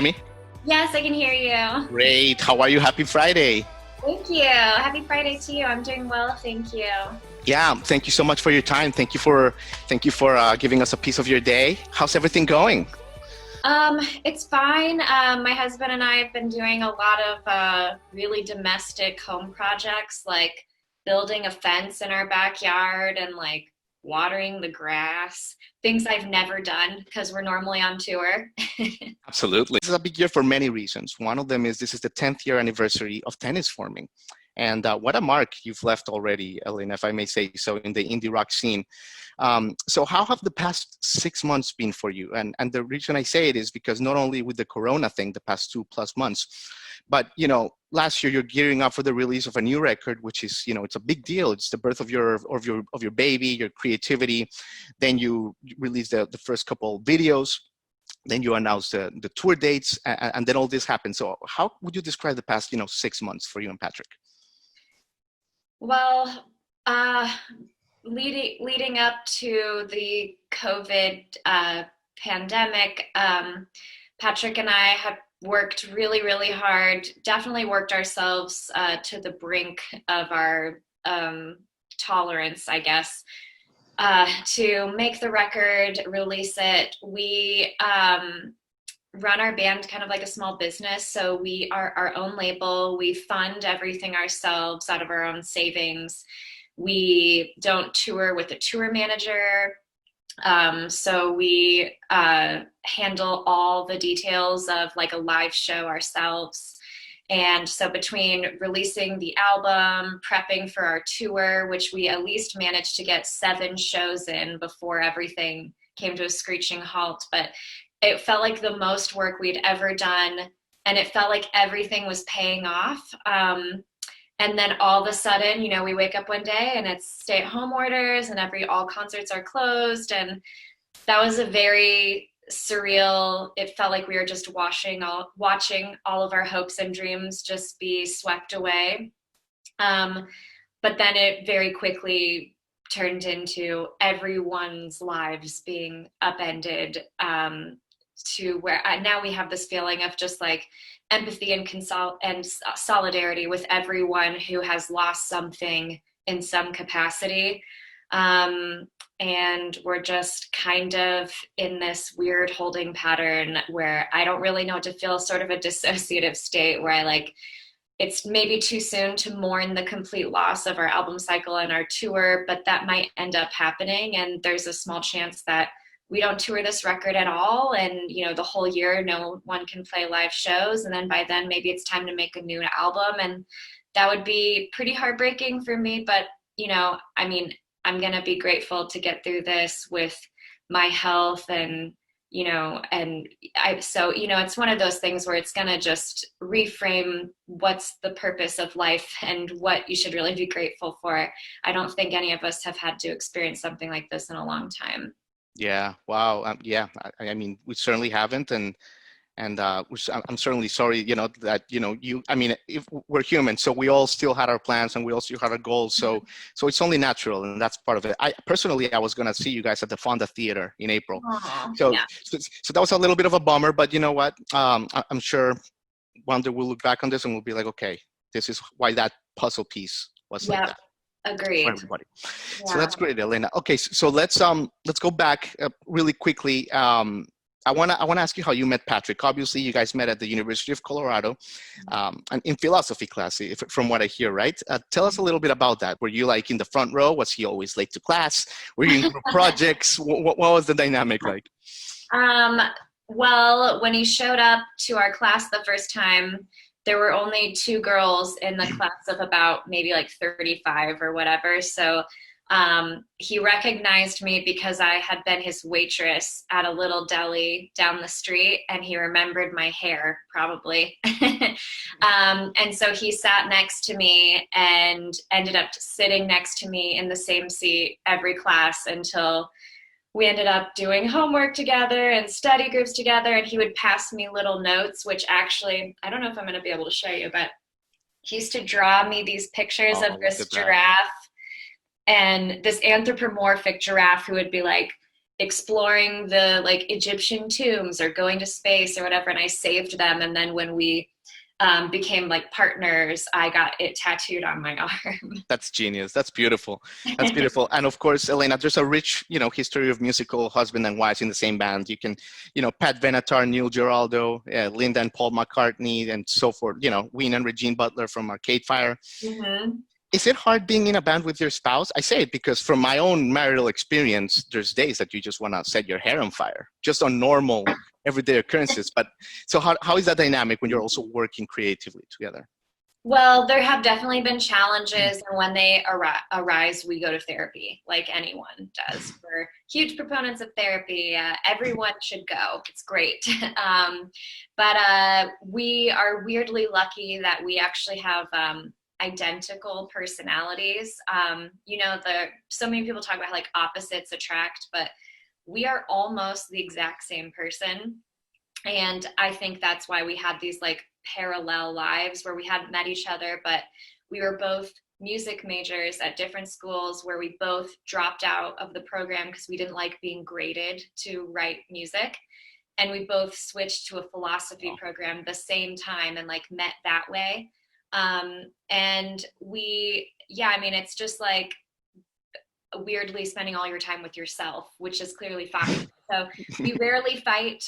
me? Yes, I can hear you. Great. How are you? Happy Friday. Thank you. Happy Friday to you. I'm doing well, thank you. Yeah, thank you so much for your time. Thank you for giving us a piece of your day. How's everything going? It's fine. My husband and I have been doing a lot of really domestic home projects, like building a fence in our backyard and like watering the grass, things I've never done because we're normally on tour. Absolutely. This is a big year for many reasons. One of them is this is the 10th year anniversary of tennis forming. And what a mark you've left already, Alaina, if I may say so, in the indie rock scene. So how have the past 6 months been for you? And the reason I say it is because not only with the Corona thing, the past 2+ months, but last year you're gearing up for the release of a new record, which is it's a big deal. It's the birth of your baby, your creativity. Then you release the first couple videos. Then you announce the tour dates, and then all this happens. So how would you describe the past 6 months for you and Patrick? Well, leading up to the COVID pandemic, Patrick and I have worked really, really hard, definitely worked ourselves to the brink of our tolerance, I guess, to make the record, release it. We run our band kind of like a small business. So we are our own label. We fund everything ourselves out of our own savings. We don't tour with a tour manager. So we handle all the details of like a live show ourselves. And so between releasing the album, prepping for our tour, which we at least managed to get 7 shows in before everything came to a screeching halt, but it felt like the most work we'd ever done, and it felt like everything was paying off. And then all of a sudden, we wake up one day and it's stay-at-home orders and all concerts are closed. And that was a very surreal, it felt like we were just watching all of our hopes and dreams just be swept away. But then it very quickly turned into everyone's lives being upended, to where now we have this feeling of just like empathy and solidarity with everyone who has lost something in some capacity. And we're just kind of in this weird holding pattern where I don't really know what to feel, sort of a dissociative state where it's maybe too soon to mourn the complete loss of our album cycle and our tour, but that might end up happening. And there's a small chance that we don't tour this record at all. And, the whole year, no one can play live shows. And then by then, maybe it's time to make a new album. And that would be pretty heartbreaking for me. But, I'm going to be grateful to get through this with my health it's one of those things where it's going to just reframe what's the purpose of life and what you should really be grateful for. I don't think any of us have had to experience something like this in a long time. Yeah. Wow. Yeah. I mean, we certainly haven't, and I'm certainly sorry. That you. I mean, if we're human, so we all still had our plans and we all still had our goals. So it's only natural, and that's part of it. I personally, I was gonna see you guys at the Fonda Theater in April. Aww, So, yeah. so that was a little bit of a bummer, but you know what? I'm sure one day we'll look back on this and we'll be like, okay, this is why that puzzle piece was like that. Agreed. For everybody. Yeah. So that's great, Alaina. Okay, so let's go back really quickly. I wanna ask you how you met Patrick. Obviously, you guys met at the University of Colorado, and in philosophy class, from what I hear, right? Tell us a little bit about that. Were you like in the front row? Was he always late to class? Were you in group projects? What was the dynamic like? Well, when he showed up to our class the first time, there were only 2 girls in the class of about maybe like 35 or whatever. So he recognized me because I had been his waitress at a little deli down the street, and he remembered my hair probably. And so he sat next to me and ended up sitting next to me in the same seat every class until we ended up doing homework together and study groups together. And he would pass me little notes, which actually, I don't know if I'm going to be able to show you, but he used to draw me these pictures of this giraffe and this anthropomorphic giraffe who would be like, exploring the like Egyptian tombs or going to space or whatever, and I saved them. And then when we became like partners, I got it tattooed on my arm. That's genius. That's beautiful. That's beautiful. And of course, Alaina, there's a rich, history of musical husband and wives in the same band. You can, Pat Benatar, Neil Giraldo, Linda and Paul McCartney, and so forth. Ween and Regine Butler from Arcade Fire. Mm-hmm. Is it hard being in a band with your spouse? I say it because from my own marital experience, there's days that you just want to set your hair on fire, just on normal everyday occurrences. But so how is that dynamic when you're also working creatively together? Well, there have definitely been challenges, and when they arise, we go to therapy, like anyone does. We're huge proponents of therapy. Everyone should go. It's great. But we are weirdly lucky that we actually have identical personalities. So many people talk about how, like, opposites attract, but we are almost the exact same person. And I think that's why we had these like parallel lives where we hadn't met each other, but we were both music majors at different schools where we both dropped out of the program because we didn't like being graded to write music. And we both switched to a philosophy program the same time and like met that way. And it's just like weirdly spending all your time with yourself, which is clearly fine. So we rarely fight,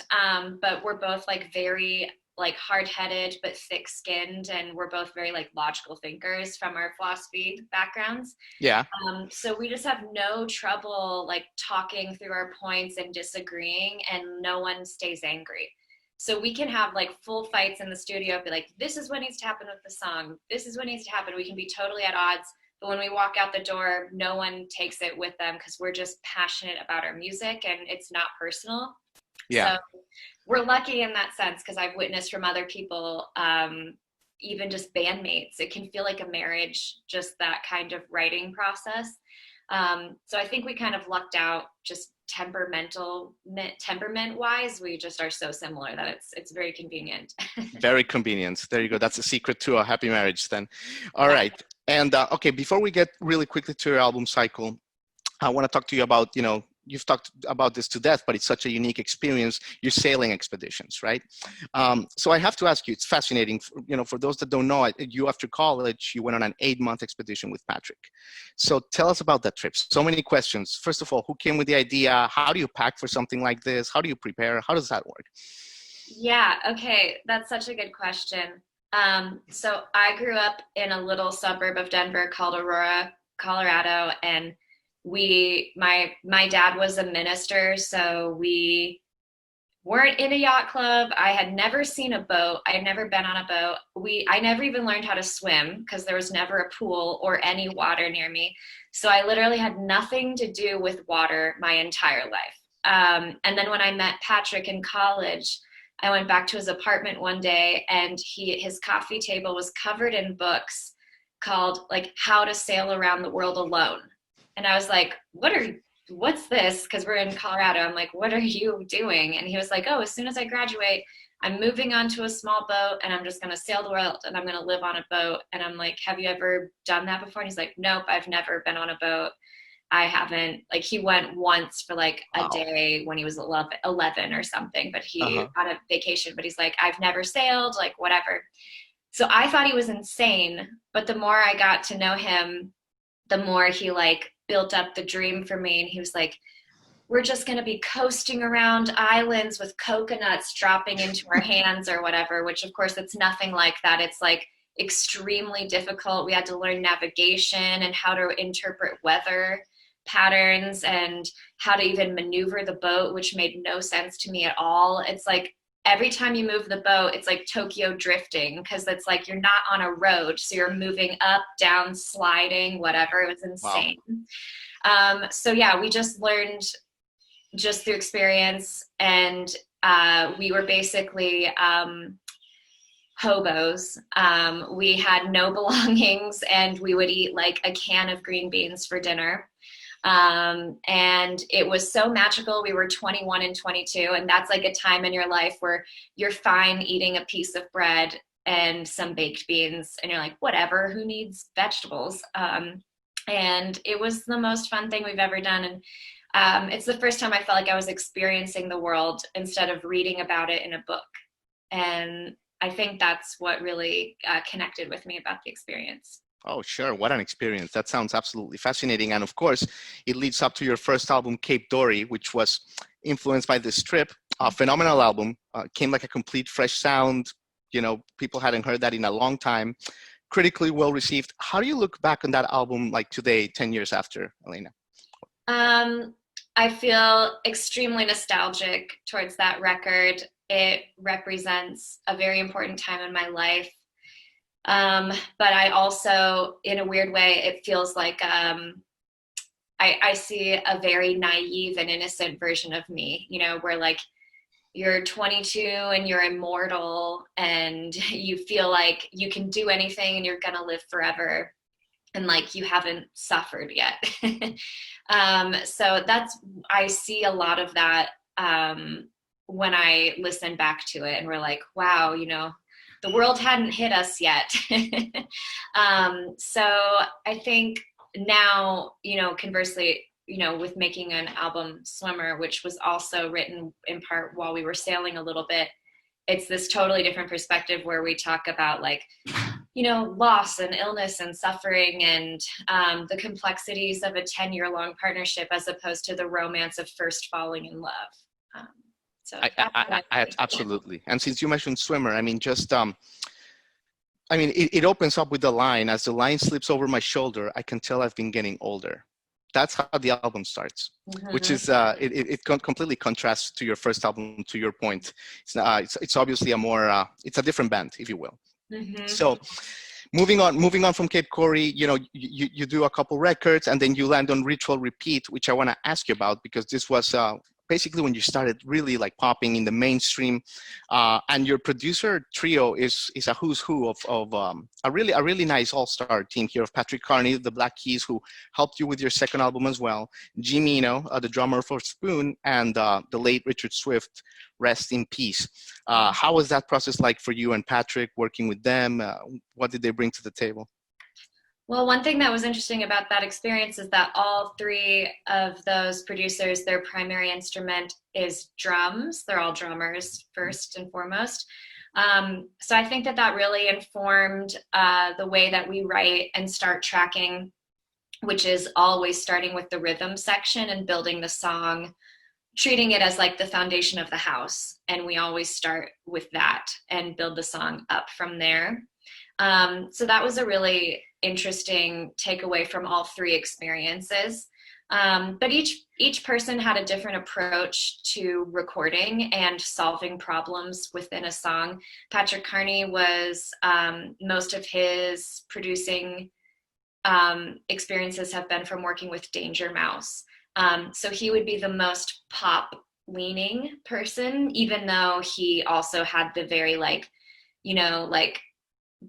but we're both like very like hard-headed but thick-skinned, and we're both very like logical thinkers from our philosophy backgrounds. Yeah. So we just have no trouble like talking through our points and disagreeing, and no one stays angry. So we can have like full fights in the studio, be like, this is what needs to happen with the song, this is what needs to happen. We can be totally at odds, but when we walk out the door, no one takes it with them because we're just passionate about our music and it's not personal. Yeah. So we're lucky in that sense because I've witnessed from other people, even just bandmates, it can feel like a marriage, just that kind of writing process. So I think we kind of lucked out just temperament wise. We just are so similar that it's very convenient. Very convenient. There you go. That's a secret to a happy marriage then. All right. And okay, before we get really quickly to your album cycle, I want to talk to you about, you've talked about this to death, but it's such a unique experience, your sailing expeditions, right? So I have to ask you, it's fascinating, for those that don't know, you after college, you went on an 8-month expedition with Patrick. So tell us about that trip. So many questions. First of all, who came with the idea? How do you pack for something like this? How do you prepare? How does that work? Yeah, okay, that's such a good question. So I grew up in a little suburb of Denver called Aurora, Colorado, and my dad was a minister, so we weren't in a yacht club. I had never seen a boat. I had never been on a boat. I never even learned how to swim because there was never a pool or any water near me. So I literally had nothing to do with water my entire life. And then when I met Patrick in college, I went back to his apartment one day and his coffee table was covered in books called like How to Sail Around the World Alone. And I was like, what's this? Because we're in Colorado. I'm like, what are you doing? And he was like, oh, as soon as I graduate, I'm moving onto a small boat and I'm just going to sail the world and I'm going to live on a boat. And I'm like, have you ever done that before? And he's like, nope, I've never been on a boat. I haven't. Like, he went once for like a day when he was 11 or something, but he on a vacation, but he's like, I've never sailed, like whatever. So I thought he was insane, but the more I got to know him, the more he like built up the dream for me. And he was like, we're just going to be coasting around islands with coconuts dropping into our hands or whatever, which of course it's nothing like that. It's like extremely difficult. We had to learn navigation and how to interpret weather patterns and how to even maneuver the boat, which made no sense to me at all. It's like every time you move the boat, it's like Tokyo drifting because it's like you're not on a road, so you're moving up, down, sliding, whatever. It was insane. Wow. So yeah, we just learned just through experience, and we were basically hobos. We had no belongings, and we would eat like a can of green beans for dinner. And it was so magical. We were 21 and 22, and that's like a time in your life where you're fine eating a piece of bread and some baked beans, and you're like, whatever, who needs vegetables? And it was the most fun thing we've ever done. And it's the first time I felt like I was experiencing the world instead of reading about it in a book. And I think that's what really connected with me about the experience. Oh, sure. What an experience. That sounds absolutely fascinating. And of course, it leads up to your first album, Cape Dori, which was influenced by this trip. A phenomenal album. Came like a complete fresh sound. You know, people hadn't heard that in a long time. Critically well received. How do you look back on that album like today, 10 years after, Alaina? I feel extremely nostalgic towards that record. It represents a very important time in my life. But I also, in a weird way, it feels like I see a very naive and innocent version of me, you know, where like you're 22 and you're immortal and you feel like you can do anything and you're gonna live forever. And like you haven't suffered yet. So I see a lot of that when I listen back to it and we're like, wow, you know, the world hadn't hit us yet. So I think now, you know, conversely, you know, with making an album, Schwimmer, which was also written in part while we were sailing a little bit, it's this totally different perspective where we talk about like, you know, loss and illness and suffering and the complexities of a 10-year-long partnership as opposed to the romance of first falling in love. So I absolutely. And since you mentioned Schwimmer, I mean, just, I mean, it opens up with the line, as the line slips over my shoulder, I can tell I've been getting older. That's how the album starts, which is, it completely contrasts to your first album, to your point. It's obviously a more, it's a different band, if you will. So moving on from Cape Dori, you know, you do a couple records and then you land on Ritual Repeat, which I want to ask you about because this was basically when you started really like popping in the mainstream, and your producer trio is a who's who of a really nice all-star team here of Patrick Carney, the Black Keys, who helped you with your second album as well, Jaime, the drummer for Spoon, and the late Richard Swift, rest in peace. How was that process like for you and Patrick, working with them? What did they bring to the table? Well, one thing that was interesting about that experience is that all three of those producers, their primary instrument is drums. They're all drummers first and foremost. So I think that really informed the way that we write and start tracking, which is always starting with the rhythm section and building the song, treating it as like the foundation of the house. And we always start with that and build the song up from there. So that was a really interesting takeaway from all three experiences. But each person had a different approach to recording and solving problems within a song. Patrick Carney was, most of his producing experiences have been from working with Danger Mouse. So he would be the most pop leaning person, even though he also had the very like, you know, like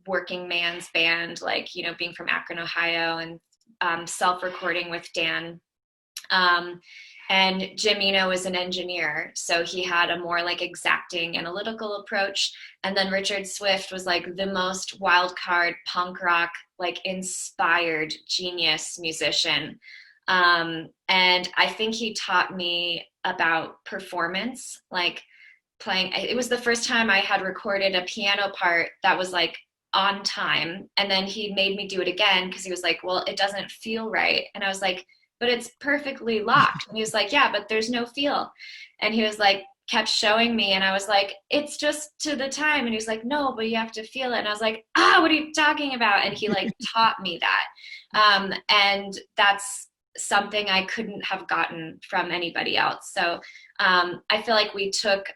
working man's band, like, you know, being from Akron, Ohio, and self-recording with Dan. And Jaime was an engineer, so he had a more like exacting analytical approach. And then Richard Swift was like the most wild card punk rock, like inspired genius musician. And I think he taught me about performance, like playing. It was the first time I had recorded a piano part that was like on time, and then he made me do it again because he was like, well, it doesn't feel right. And I was like, but it's perfectly locked. And he was like, yeah, but there's no feel. And he was like, kept showing me, and I was like, it's just to the time. And he was like, no, but you have to feel it. And I was like, what are you talking about? And he like taught me that. And that's something I couldn't have gotten from anybody else. So I feel like we took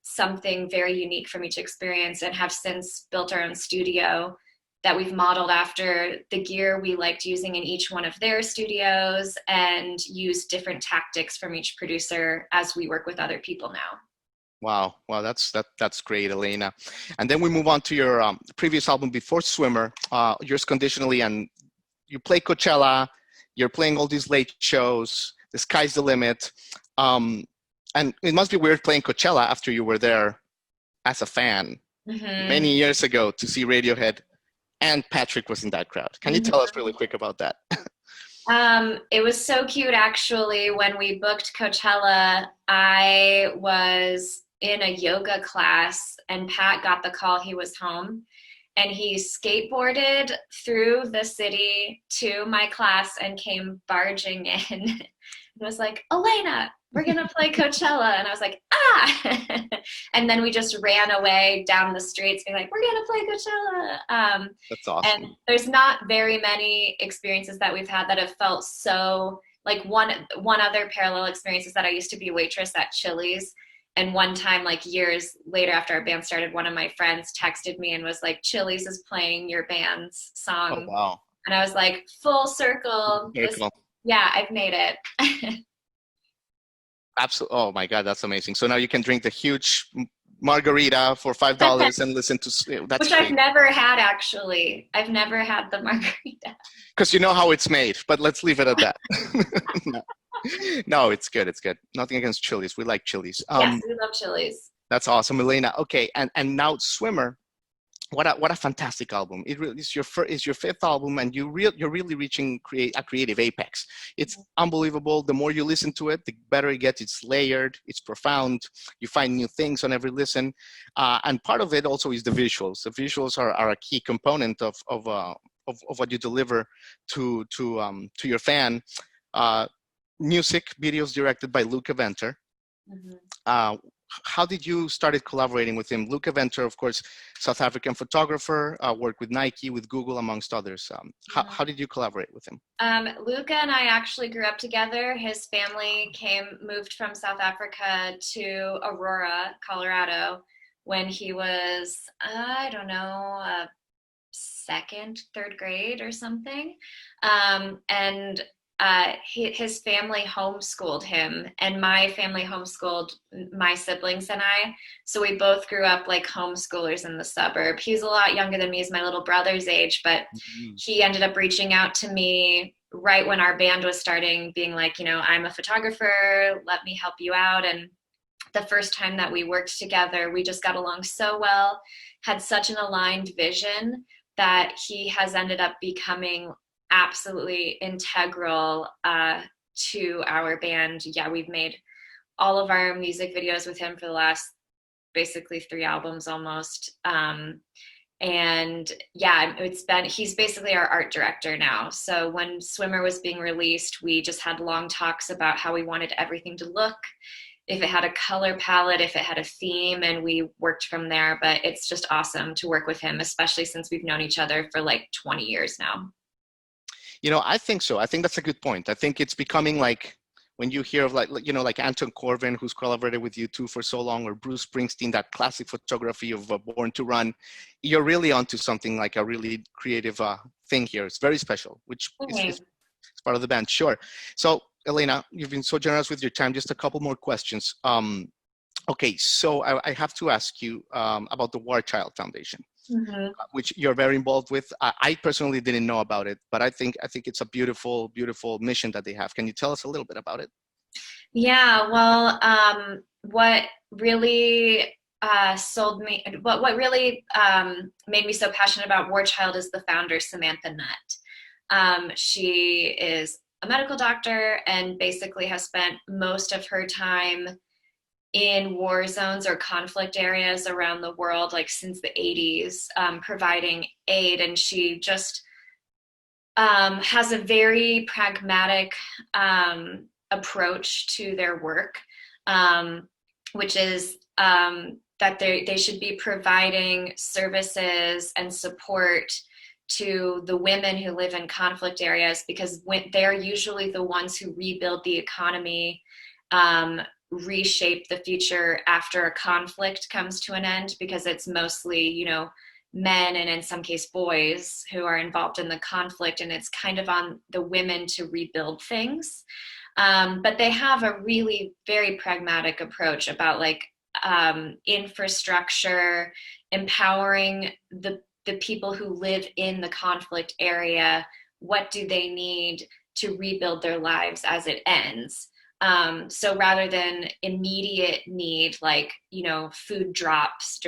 something very unique from each experience and have since built our own studio that we've modeled after the gear we liked using in each one of their studios, and use different tactics from each producer as we work with other people now. Wow, that's great, Alaina. And then we move on to your previous album before Schwimmer, Yours Conditionally, and you play Coachella, you're playing all these late shows, the sky's the limit. And it must be weird playing Coachella after you were there as a fan many years ago to see Radiohead, and Patrick was in that crowd. Can you tell us really quick about that? It was so cute actually. When we booked Coachella, I was in a yoga class and Pat got the call he was home and he skateboarded through the city to my class and came barging in and was like, Alaina, we're gonna play Coachella. And I was like, ah. And then we just ran away down the streets being like, we're gonna play Coachella. That's And awesome. there's not very many experiences that we've had that have felt so like one other parallel experience is that I used to be a waitress at Chili's. And one time, like years later after our band started, one of my friends texted me and was like, Chili's is playing your band's Oh, song. wow. And I was like, full circle. This, Circle. yeah, I've made it. Absolutely. Oh my God, that's amazing. So now you can drink the huge margarita for $5 and listen to, that's Which I've great. never had actually. I've never had the margarita. Because you know how it's made, but let's leave it at that. No. No, it's good. It's good. Nothing against chilies. We like chilies. Yes, we love Chili's. That's awesome, Elena. Okay, and now Swimmer. What a fantastic album! It really is is your fifth album, and you're really reaching a creative apex. It's unbelievable. The more you listen to it, the better it gets. It's layered. It's profound. You find new things on every listen, and part of it also is the visuals. The visuals are a key component of what you deliver to your fan. Uh, Music videos directed by Luca Venter. Mm-hmm. Uh, how did you started collaborating with him? Luca Venter, of course, South African photographer, worked with Nike, with Google, amongst others. How did you collaborate with him? Luca and I actually grew up together. His family moved from South Africa to Aurora, Colorado, when he was, I don't know, second, third grade or something. And his family homeschooled him, and my family homeschooled my siblings and I. So we both grew up like homeschoolers in the suburb. He's a lot younger than me, he's my little brother's age, but Mhm. he ended up reaching out to me right when our band was starting, being like, I'm a photographer, let me help you out. And the first time that we worked together, we just got along so well, had such an aligned vision that he has ended up becoming absolutely integral to our band. Yeah, we've made all of our music videos with him for the last basically 3 albums almost. And yeah, he's basically our art director now. So when Schwimmer was being released, we just had long talks about how we wanted everything to look, if it had a color palette, if it had a theme, and we worked from there. But it's just awesome to work with him, especially since we've known each other for like 20 years now. I think so. I think that's a good point. I think it's becoming like when you hear of like Anton Corbin, who's collaborated with you too for so long, or Bruce Springsteen, that classic photography of Born to Run, you're really onto something like a really creative thing here. It's very special, which is Okay. part of the band. Sure. So, Elena, you've been so generous with your time. Just a couple more questions. Okay, so I have to ask you about the War Child Foundation, Mm-hmm. which you're very involved with. I personally didn't know about it, but I think it's a beautiful, beautiful mission that they have. Can you tell us a little bit about it? Yeah, well, what really sold me, what really made me so passionate about War Child is the founder, Samantha Nutt. She is a medical doctor and basically has spent most of her time in war zones or conflict areas around the world, like since the 80s, providing aid. And she just has a very pragmatic approach to their work, which is that they should be providing services and support to the women who live in conflict areas, because they're usually the ones who rebuild the economy, reshape the future after a conflict comes to an end, because it's mostly, men and in some case boys who are involved in the conflict, and it's kind of on the women to rebuild things. But they have a really very pragmatic approach about like infrastructure, empowering the people who live in the conflict area. What do they need to rebuild their lives as it ends? So rather than immediate need, like, food drops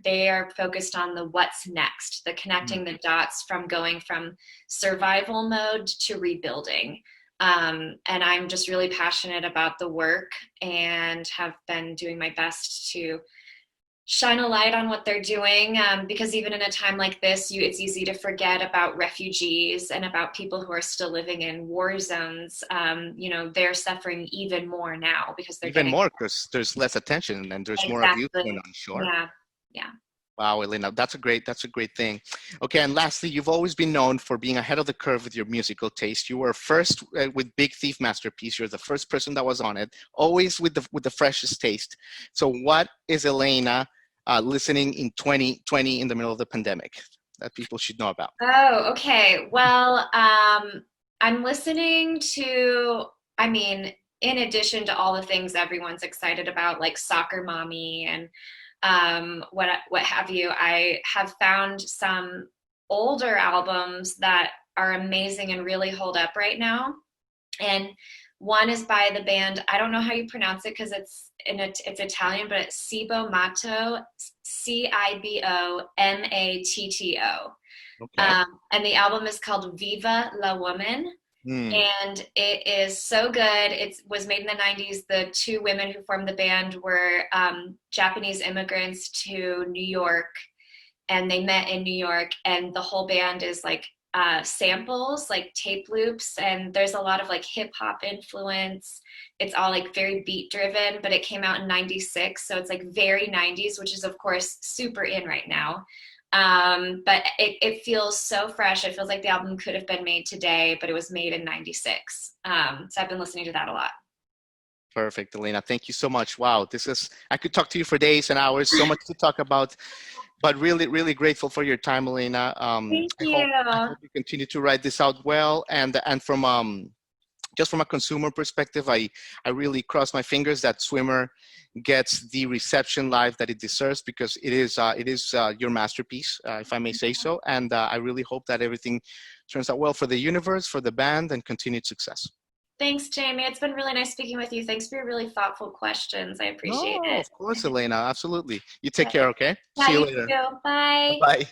they are focused on the what's next, the connecting the dots from going from survival mode to rebuilding. And I'm just really passionate about the work and have been doing my best to shine a light on what they're doing, because even in a time like this, it's easy to forget about refugees and about people who are still living in war zones. They're suffering even more now because they're Even getting more because there's less attention and there's more abuse going exactly. on shore. Yeah. Wow, Alaina, that's a great thing. Okay, and lastly, you've always been known for being ahead of the curve with your musical taste. You were first with Big Thief Masterpiece. You're the first person that was on it, always with the freshest taste. So, what is Alaina listening in 2020 in the middle of the pandemic that people should know about? Oh, okay. Well, I'm listening to, I mean, in addition to all the things everyone's excited about, like Soccer Mommy and what have you, I have found some older albums that are amazing and really hold up right now. And one is by the band, I don't know how you pronounce it because it's Italian, but it's Cibo Matto, Cibomatto. Okay. And the album is called Viva la Woman. Hmm. And it is so good. It was made in the 90s. The two women who formed the band were Japanese immigrants to New York, and they met in New York. And the whole band is like samples, like tape loops, and there's a lot of like hip hop influence. It's all like very beat driven, but it came out in 96, so it's like very 90s, which is of course super in right now. But it feels so fresh. It feels like the album could have been made today, but it was made in 96. So I've been listening to that a lot. Perfect, Alaina. Thank you so much. Wow, I could talk to you for days and hours, so much to talk about, but really, really grateful for your time, Alaina. Thank I you. hope you continue to write this out well. And from just from a consumer perspective, I really cross my fingers that Schwimmer gets the reception live that it deserves, because it is your masterpiece, if I may say so. And I really hope that everything turns out well for the universe, for the band, and continued success. Thanks, Jamie. It's been really nice speaking with you. Thanks for your really thoughtful questions. I appreciate No, it. of course, Alaina. Absolutely. You take Yeah, care, okay? yeah, See you you later. too. Bye. Bye-bye.